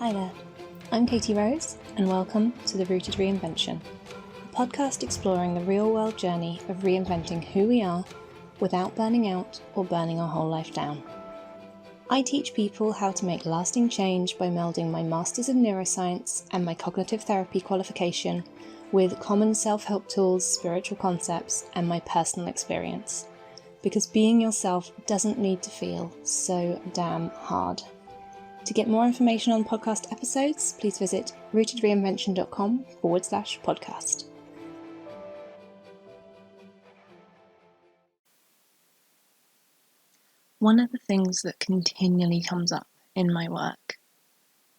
Hi there, I'm Katy Rose, and welcome to the Rooted Reinvention, a podcast exploring the real-world journey of reinventing who we are without burning out or burning our whole life down. I teach people how to make lasting change by melding my Masters of Neuroscience and my Cognitive Therapy qualification with common self-help tools, spiritual concepts, and my personal experience. Because being yourself doesn't need to feel so damn hard. To get more information on podcast episodes, please visit rootedreinvention.com/podcast. One of the things that continually comes up in my work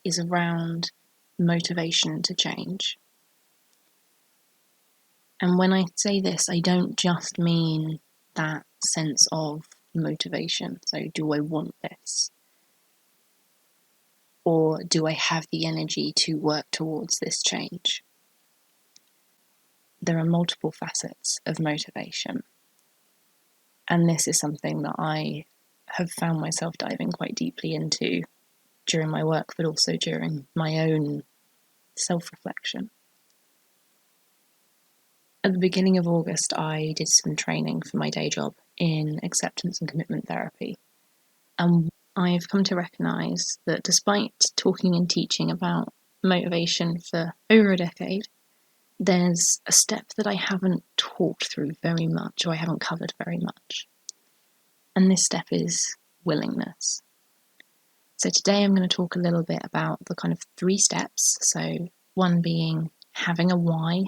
is around motivation to change. And when I say this, I don't just mean that sense of motivation. So, do I want this? Or do I have the energy to work towards this change? There are multiple facets of motivation. And this is something that I have found myself diving quite deeply into during my work, but also during my own self-reflection. At the beginning of August, I did some training for my day job in acceptance and commitment therapy. And I've come to recognise that despite talking and teaching about motivation for over a decade, there's a step that I haven't talked through very much, or I haven't covered very much. And this step is willingness. So today I'm going to talk a little bit about the kind of 3 steps. So one being having a why,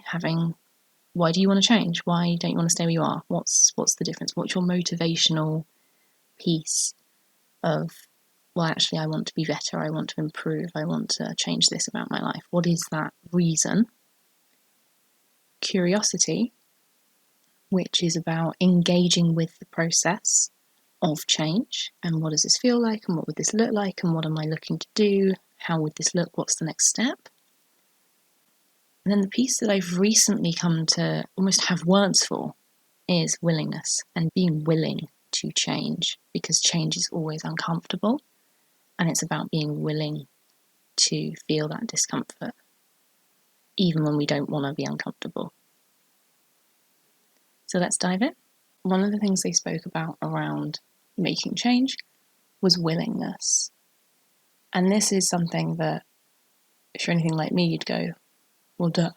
why do you want to change? Why don't you want to stay where you are? What's the difference? What's your motivational piece of, well, actually, I want to be better, I want to improve, I want to change this about my life. What is that reason? Curiosity, which is about engaging with the process of change, and what does this feel like, and what would this look like, and what am I looking to do? How would this look? What's the next step? And then the piece that I've recently come to almost have words for is willingness, and being willing to change, because change is always uncomfortable, and it's about being willing to feel that discomfort, even when we don't want to be uncomfortable. So let's dive in. One of the things they spoke about around making change was willingness. And this is something that, if you're anything like me, you'd go, well, duh.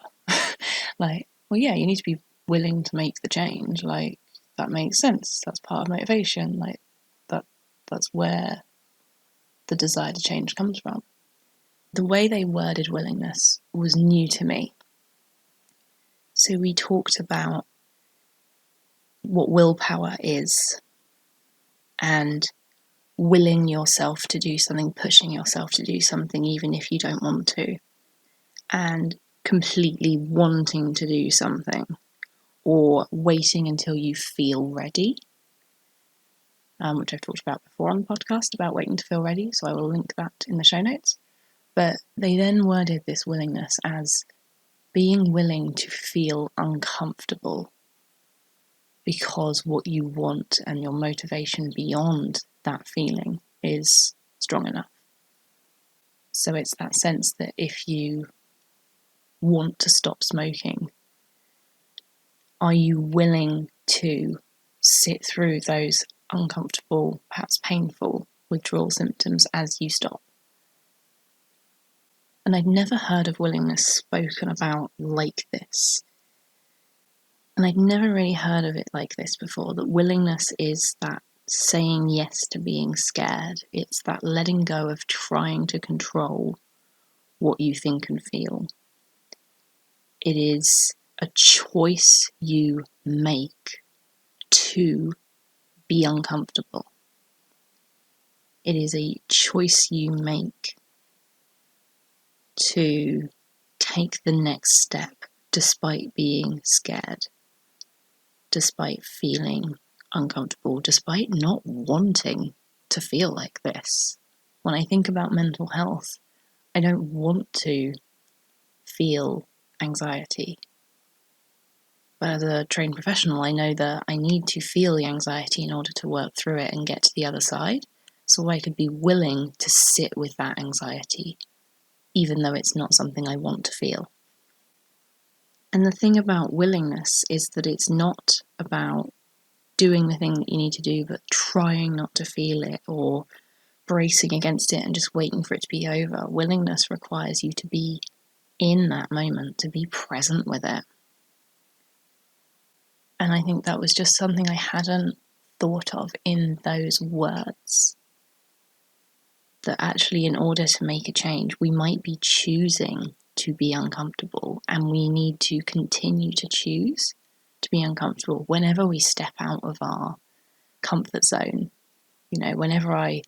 Well, yeah, you need to be willing to make the change. That makes sense. That's part of motivation. That's where the desire to change comes from. The way they worded willingness was new to me. So we talked about what willpower is, and willing yourself to do something, pushing yourself to do something even if you don't want to, and completely wanting to do something, or waiting until you feel ready, which I've talked about before on the podcast, about waiting to feel ready, so I will link that in the show notes. But they then worded this willingness as being willing to feel uncomfortable, because what you want and your motivation beyond that feeling is strong enough. So it's that sense that if you want to stop smoking, are you willing to sit through those uncomfortable, perhaps painful withdrawal symptoms as you stop? And I'd never heard of willingness spoken about like this. And I'd never really heard of it like this before, that willingness is that saying yes to being scared. It's that letting go of trying to control what you think and feel. It is a choice you make to be uncomfortable. It is a choice you make to take the next step despite being scared, despite feeling uncomfortable, despite not wanting to feel like this. When I think about mental health, I don't want to feel anxiety. But as a trained professional, I know that I need to feel the anxiety in order to work through it and get to the other side, so I could be willing to sit with that anxiety even though it's not something I want to feel. And the thing about willingness is that it's not about doing the thing that you need to do, but trying not to feel it or bracing against it and just waiting for it to be over. Willingness requires you to be in that moment, to be present with it. And I think that was just something I hadn't thought of in those words. That actually, in order to make a change, we might be choosing to be uncomfortable, and we need to continue to choose to be uncomfortable whenever we step out of our comfort zone. Whenever I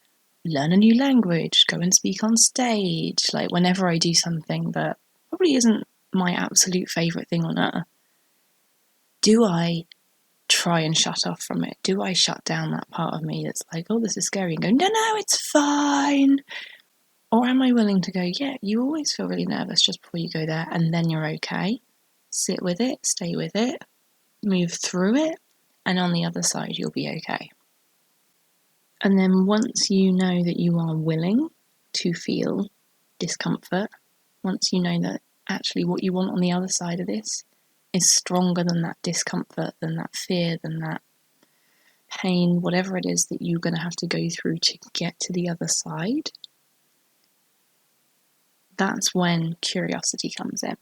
learn a new language, go and speak on stage, whenever I do something that probably isn't my absolute favourite thing on earth, do I try and shut off from it? Do I shut down that part of me that's like, oh, this is scary, and go, no, it's fine? Or am I willing to go, yeah, you always feel really nervous just before you go there, and then you're okay. Sit with it, stay with it, move through it, and on the other side, you'll be okay. And then once you know that you are willing to feel discomfort, once you know that actually what you want on the other side of this is stronger than that discomfort, than that fear, than that pain, whatever it is that you're going to have to go through to get to the other side, that's when curiosity comes in.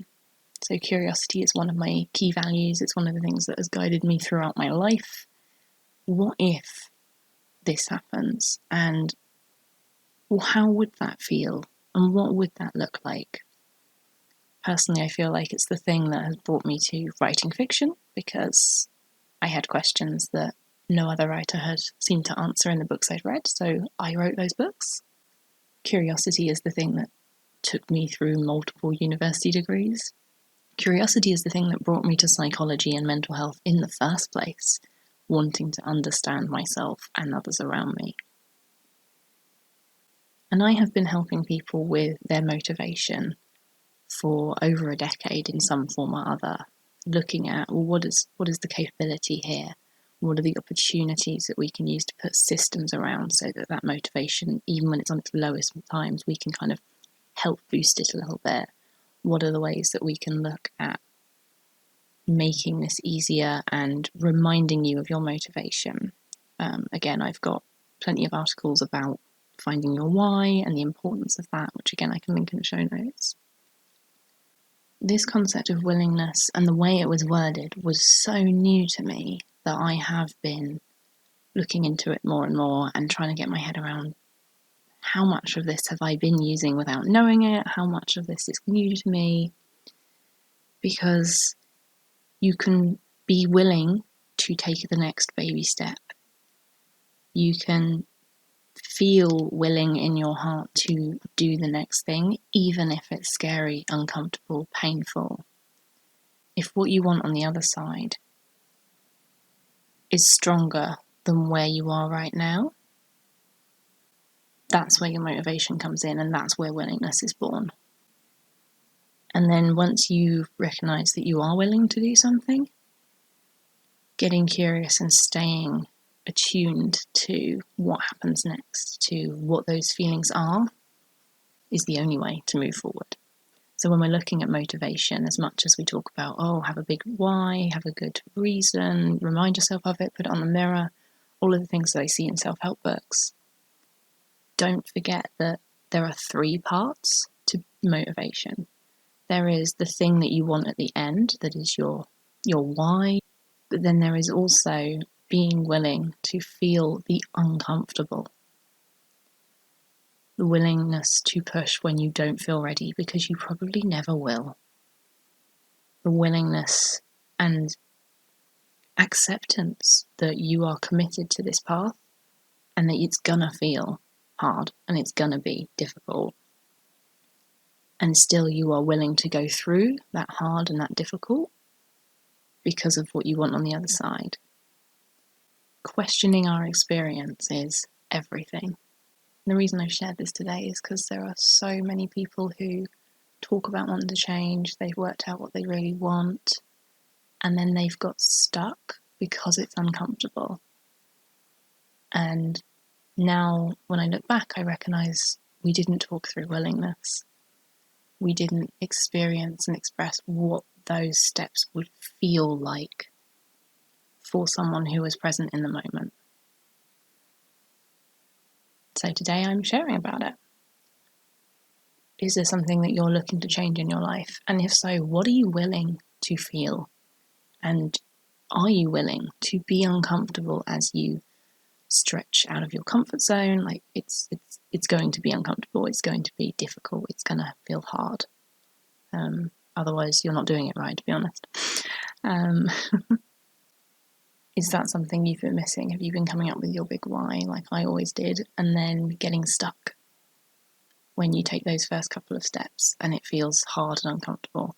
So curiosity is one of my key values. It's one of the things that has guided me throughout my life. What if this happens? And how would that feel? And what would that look like? Personally, I feel like it's the thing that has brought me to writing fiction, because I had questions that no other writer had seemed to answer in the books I'd read, so I wrote those books. Curiosity is the thing that took me through multiple university degrees. Curiosity is the thing that brought me to psychology and mental health in the first place, wanting to understand myself and others around me. And I have been helping people with their motivation for over a decade in some form or other, looking at, well, what is the capability here? What are the opportunities that we can use to put systems around so that motivation, even when it's on its lowest times, we can kind of help boost it a little bit? What are the ways that we can look at making this easier and reminding you of your motivation? Again, I've got plenty of articles about finding your why and the importance of that, which again I can link in the show notes. This concept of willingness and the way it was worded was so new to me that I have been looking into it more and more and trying to get my head around how much of this have I been using without knowing it, how much of this is new to me, because you can be willing to take the next baby step. You can feel willing in your heart to do the next thing, even if it's scary, uncomfortable, painful. If what you want on the other side is stronger than where you are right now, that's where your motivation comes in, and that's where willingness is born. And then once you recognize that you are willing to do something, getting curious and staying attuned to what happens next, to what those feelings are, is the only way to move forward. So when we're looking at motivation, as much as we talk about, have a big why, have a good reason, remind yourself of it, put it on the mirror, all of the things that I see in self-help books, don't forget that there are 3 parts to motivation. There is the thing that you want at the end, that is your why, but then there is also being willing to feel the uncomfortable. The willingness to push when you don't feel ready, because you probably never will. The willingness and acceptance that you are committed to this path and that it's gonna feel hard and it's gonna be difficult. And still you are willing to go through that hard and that difficult because of what you want on the other side. Questioning our experience is everything. The reason I've shared this today is because there are so many people who talk about wanting to change, they've worked out what they really want, and then they've got stuck because it's uncomfortable. And now, when I look back, I recognise we didn't talk through willingness. we didn't experience and express what those steps would feel like for someone who was present in the moment. So today I'm sharing about it. Is there something that you're looking to change in your life? And if so, what are you willing to feel? And are you willing to be uncomfortable as you stretch out of your comfort zone? Like it's going to be uncomfortable. It's going to be difficult. It's going to feel hard. Otherwise, you're not doing it right, to be honest. Is that something you've been missing? Have you been coming up with your big why, like I always did, and then getting stuck when you take those first couple of steps and it feels hard and uncomfortable?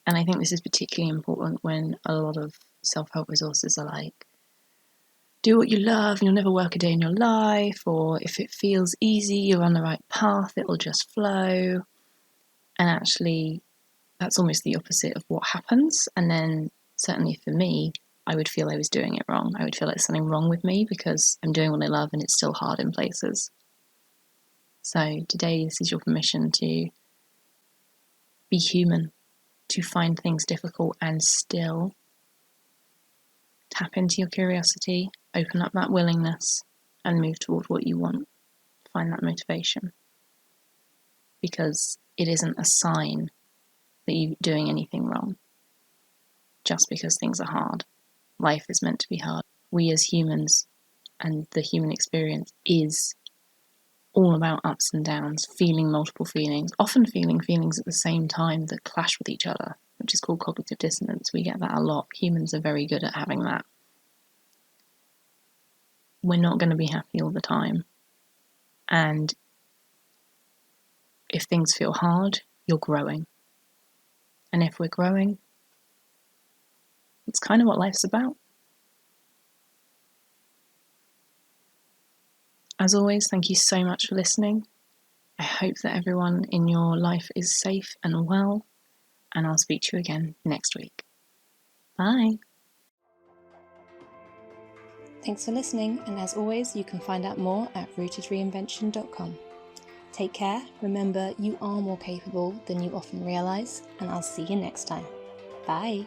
And I think this is particularly important when a lot of self-help resources are like, do what you love and you'll never work a day in your life, or if it feels easy, you're on the right path, it'll just flow. And actually, that's almost the opposite of what happens. And then, certainly for me, I would feel I was doing it wrong. I would feel like there's something wrong with me because I'm doing what I love and it's still hard in places. So today, this is your permission to be human, to find things difficult and still tap into your curiosity, open up that willingness, and move toward what you want. Find that motivation. Because it isn't a sign that you're doing anything wrong just because things are hard. Life is meant to be hard. We as humans and the human experience is all about ups and downs, feeling multiple feelings, often feeling feelings at the same time that clash with each other, which is called cognitive dissonance. We get that a lot. Humans are very good at having that. We're not going to be happy all the time. And if things feel hard, you're growing. And if we're growing, it's kind of what life's about. As always, thank you so much for listening. I hope that everyone in your life is safe and well, and I'll speak to you again next week. Bye. Thanks for listening, and as always, you can find out more at rootedreinvention.com. Take care, remember you are more capable than you often realise, and I'll see you next time. Bye.